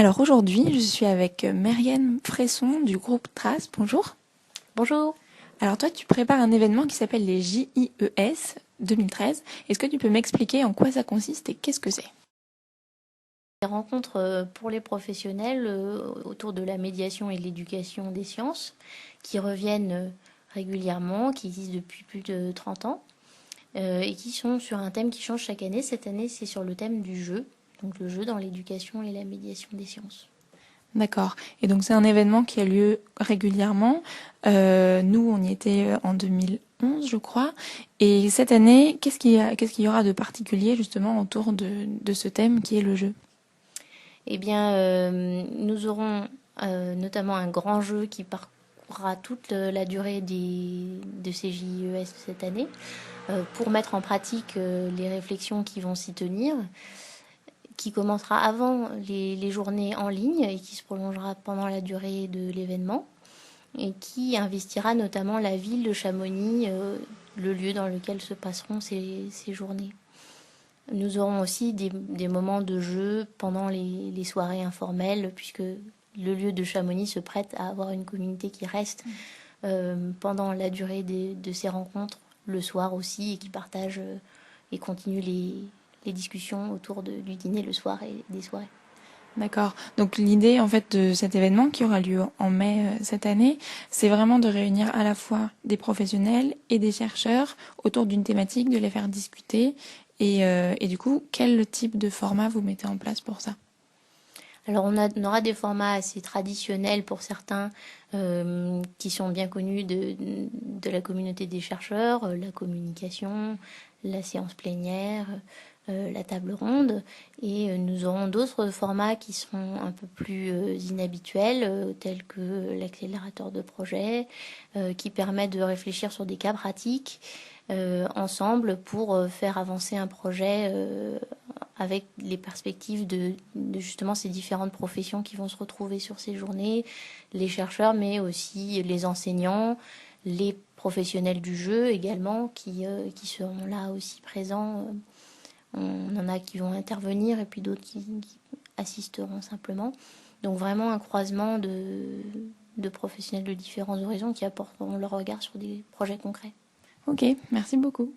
Alors aujourd'hui, je suis avec Myriam Fresson du groupe Trace. Bonjour. Bonjour. Alors toi, tu prépares un événement qui s'appelle les JIES 2013. Est-ce que tu peux m'expliquer en quoi ça consiste et qu'est-ce que c'est? Des rencontres pour les professionnels autour de la médiation et de l'éducation des sciences qui reviennent régulièrement, qui existent depuis plus de 30 ans et qui sont sur un thème qui change chaque année. Cette année, c'est sur le thème du jeu, donc le jeu dans l'éducation et la médiation des sciences. D'accord. Et donc c'est un événement qui a lieu régulièrement. Nous, on y était en 2011, je crois. Et cette année, qu'est-ce qu'il y aura de particulier justement autour de ce thème qui est le jeu? Eh bien, nous aurons notamment un grand jeu qui parcourra toute la durée de ces JES cette année pour mettre en pratique les réflexions qui vont s'y tenir, qui commencera avant les journées en ligne et qui se prolongera pendant la durée de l'événement et qui investira notamment la ville de Chamonix, le lieu dans lequel se passeront ces journées. Nous aurons aussi des moments de jeu pendant les soirées informelles, puisque le lieu de Chamonix se prête à avoir une communauté qui reste pendant la durée de ces rencontres, le soir aussi, et qui partage et continue les discussions autour du dîner le soir et des soirées. D'accord. Donc l'idée en fait de cet événement qui aura lieu en mai cette année, c'est vraiment de réunir à la fois des professionnels et des chercheurs autour d'une thématique, de les faire discuter. Et du coup, quel type de format vous mettez en place pour ça? Alors on aura des formats assez traditionnels pour certains qui sont bien connus de la communauté des chercheurs, la communication, la séance plénière, la table ronde. Et nous aurons d'autres formats qui seront un peu plus inhabituels, tels que l'accélérateur de projet, qui permet de réfléchir sur des cas pratiques ensemble pour faire avancer un projet avec les perspectives de justement ces différentes professions qui vont se retrouver sur ces journées, les chercheurs, mais aussi les enseignants, les professionnels du jeu également, qui seront là aussi présents. On en a qui vont intervenir et puis d'autres qui assisteront simplement. Donc vraiment un croisement de professionnels de différents horizons qui apporteront leur regard sur des projets concrets. Ok, merci beaucoup.